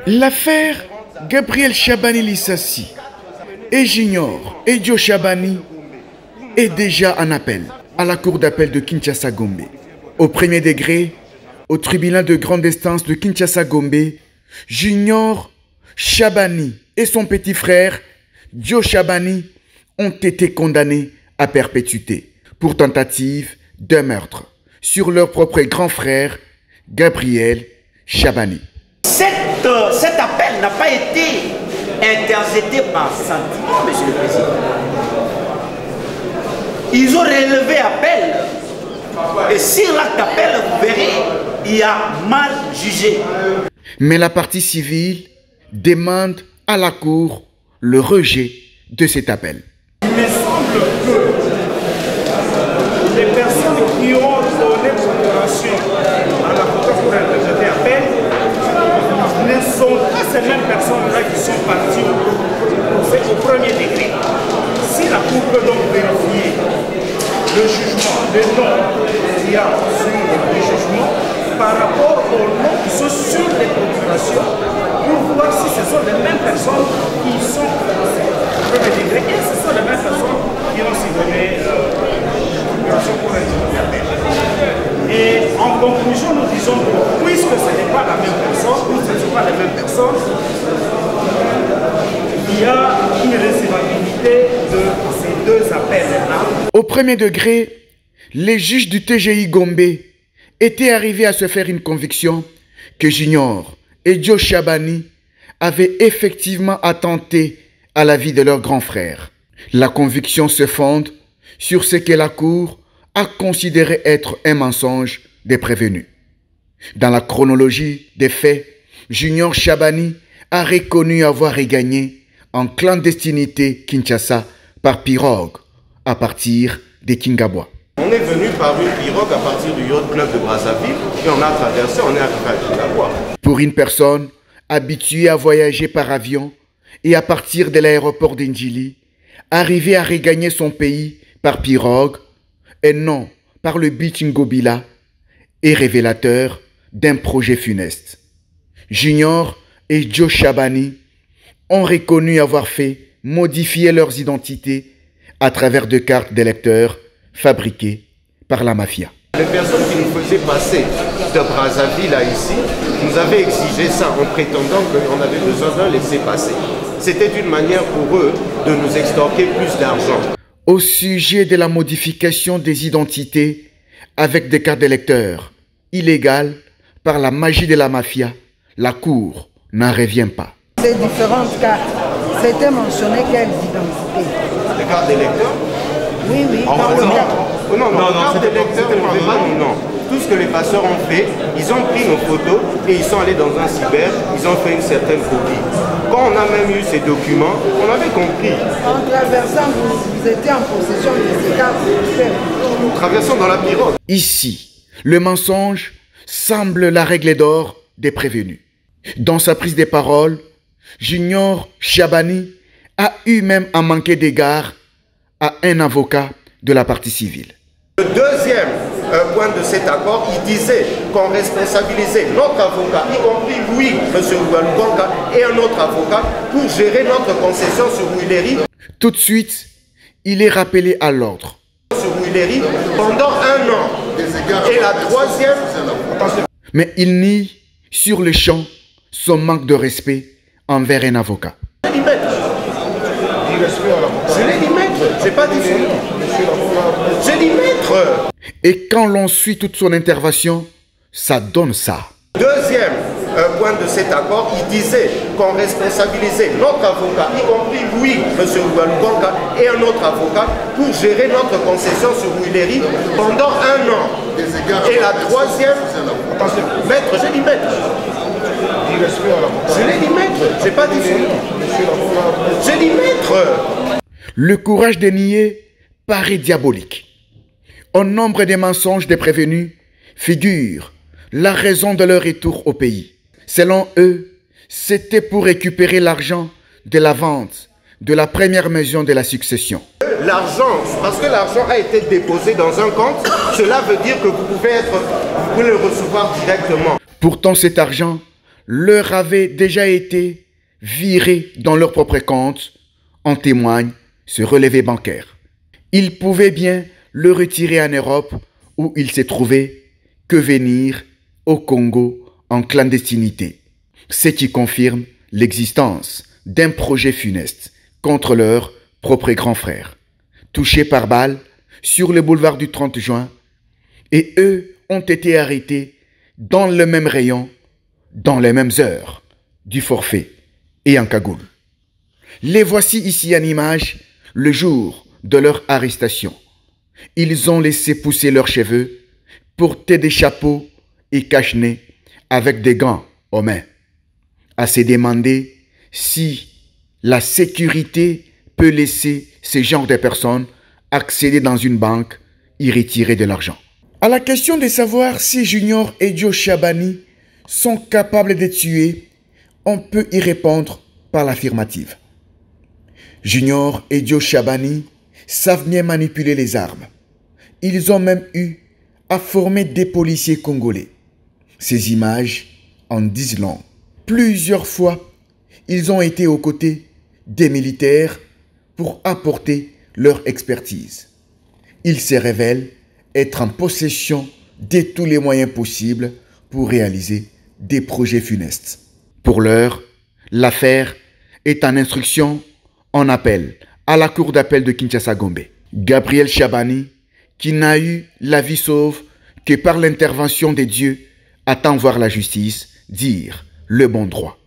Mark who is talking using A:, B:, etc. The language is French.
A: L'affaire Gabriel Chabani Lissassi et Junior et Joe Chabani est déjà en appel à la cour d'appel de Kinshasa-Gombe. Au premier degré, au tribunal de grande instance de Kinshasa-Gombe, Junior Chabani et son petit frère Joe Chabani ont été condamnés à perpétuité pour tentative de meurtre sur leur propre grand frère Gabriel Chabani.
B: Cet appel n'a pas été interjeté par sentiment, Monsieur le Président. Ils ont relevé appel. Et sur l'acte d'appel, vous verrez, il y a mal jugé.
A: Mais la partie civile demande à la Cour le rejet de cet appel.
C: Il me semble que les personnes qui ont donné procuration à l'avocat pour interjeter appel ne sont pas ces mêmes personnes-là qui sont parties au premier degré. Si la Cour peut donc vérifier le jugement, le nom qu'il y a sur le jugement par rapport aux noms qui sont sur les procurations pour voir si ce sont les mêmes personnes qui sont au premier degré et ce sont les mêmes personnes qui ont donné procuration pour interjeter appel. Et en conclusion, nous disons que puisque ce n'est pas la même personne, ou ce ne sont pas les mêmes personnes, il y a une recevabilité de ces deux appels-là.
A: Au premier degré, les juges du TGI Gombe étaient arrivés à se faire une conviction que Junior et Joe Chabani avaient effectivement attenté à la vie de leur grand frère. La conviction se fonde sur ce que la Cour a considéré être un mensonge des prévenus. Dans la chronologie des faits, Junior Chabani a reconnu avoir regagné en clandestinité Kinshasa par pirogue à partir des Kingabwa.
D: On est venu par une pirogue à partir du Yacht Club de Brazzaville et on a traversé, on est arrivé à Kingabwa.
A: Pour une personne habituée à voyager par avion et à partir de l'aéroport d'Indjili, arriver à regagner son pays par pirogue et non par le beach Ngobila est révélateur d'un projet funeste. Junior et Joe Chabani ont reconnu avoir fait modifier leurs identités à travers de cartes d'électeurs fabriquées par la mafia.
D: Les personnes qui nous faisaient passer de Brazzaville à ici nous avaient exigé ça en prétendant qu'on avait besoin d'un laissez-passer. C'était une manière pour eux de nous extorquer plus d'argent.
A: Au sujet de la modification des identités avec des cartes d'électeurs illégales par la magie de la mafia, la Cour n'en revient pas.
E: Ces différentes cartes, c'était mentionné quelles identités?
D: Les cartes d'électeurs?
E: Oui, oui.
D: Non, cartes d'électeurs, non. Tout ce que les passeurs ont fait, ils ont pris nos photos et ils sont allés dans un cyber, ils ont fait une certaine copie. Quand on a même eu ces documents, on avait compris.
E: En traversant, vous étiez en possession de ces cartes d'électeurs.
D: Nous traversons dans la pirogue.
A: Ici, le mensonge semble la règle d'or des prévenus. Dans sa prise de parole, Junior Chabani a eu même à manquer d'égard à un avocat de la partie civile.
D: Le deuxième point de cet accord, il disait qu'on responsabilisait notre avocat, y compris lui, M. Oualoubanka, et un autre avocat pour gérer notre concession sur Huileri.
A: Tout de suite, il est rappelé à l'ordre.
D: Sur Huileri pendant 1 an. Et la troisième...
A: Mais il nie sur le champ son manque de respect envers un avocat.
D: Je l'ai dit maître, j'ai pas dit son nom. J'ai dit maître.
A: Et quand l'on suit toute son intervention, ça donne ça.
D: Deuxième point de cet accord, il disait qu'on responsabilisait notre avocat, y compris lui, M. Oualoubanka, et un autre avocat pour gérer notre concession sur Huileri pendant 1 an. Et la troisième... Maître, j'ai dit maître. Je l'ai dit maître, j'ai pas dit son nom. J'ai dit maître.
A: Le courage de nier paraît diabolique. Au nombre des mensonges des prévenus figure la raison de leur retour au pays. Selon eux, c'était pour récupérer l'argent de la vente de la première maison de la succession.
D: L'argent, parce que l'argent a été déposé dans un compte, cela veut dire que vous pouvez le recevoir directement.
A: Pourtant, cet argent leur avait déjà été viré dans leur propre compte, en témoigne ce relevé bancaire. Ils pouvaient bien le retirer en Europe où il s'est trouvé que venir au Congo en clandestinité, ce qui confirme l'existence d'un projet funeste contre leur propre grand frère, touché par balle sur le boulevard du 30 juin, et eux ont été arrêtés dans le même rayon, dans les mêmes heures du forfait et en cagoule. Les voici ici en image le jour de leur arrestation. Ils ont laissé pousser leurs cheveux, porté des chapeaux et cache-nez avec des gants aux mains. À se demander si la sécurité peut laisser ce genre de personnes accéder dans une banque et retirer de l'argent. À la question de savoir si Junior et Joe Chabani sont capables de tuer, on peut y répondre par l'affirmative. Junior et Joe Chabani savent bien manipuler les armes. Ils ont même eu à former des policiers congolais. Ces images en disent long. Plusieurs fois, ils ont été aux côtés des militaires pour apporter leur expertise. Ils se révèlent être en possession de tous les moyens possibles pour réaliser des projets funestes. Pour l'heure, l'affaire est en instruction en appel à la cour d'appel de Kinshasa-Gombe. Gabriel Chabani, qui n'a eu la vie sauve que par l'intervention des dieux, attend voir la justice dire le bon droit.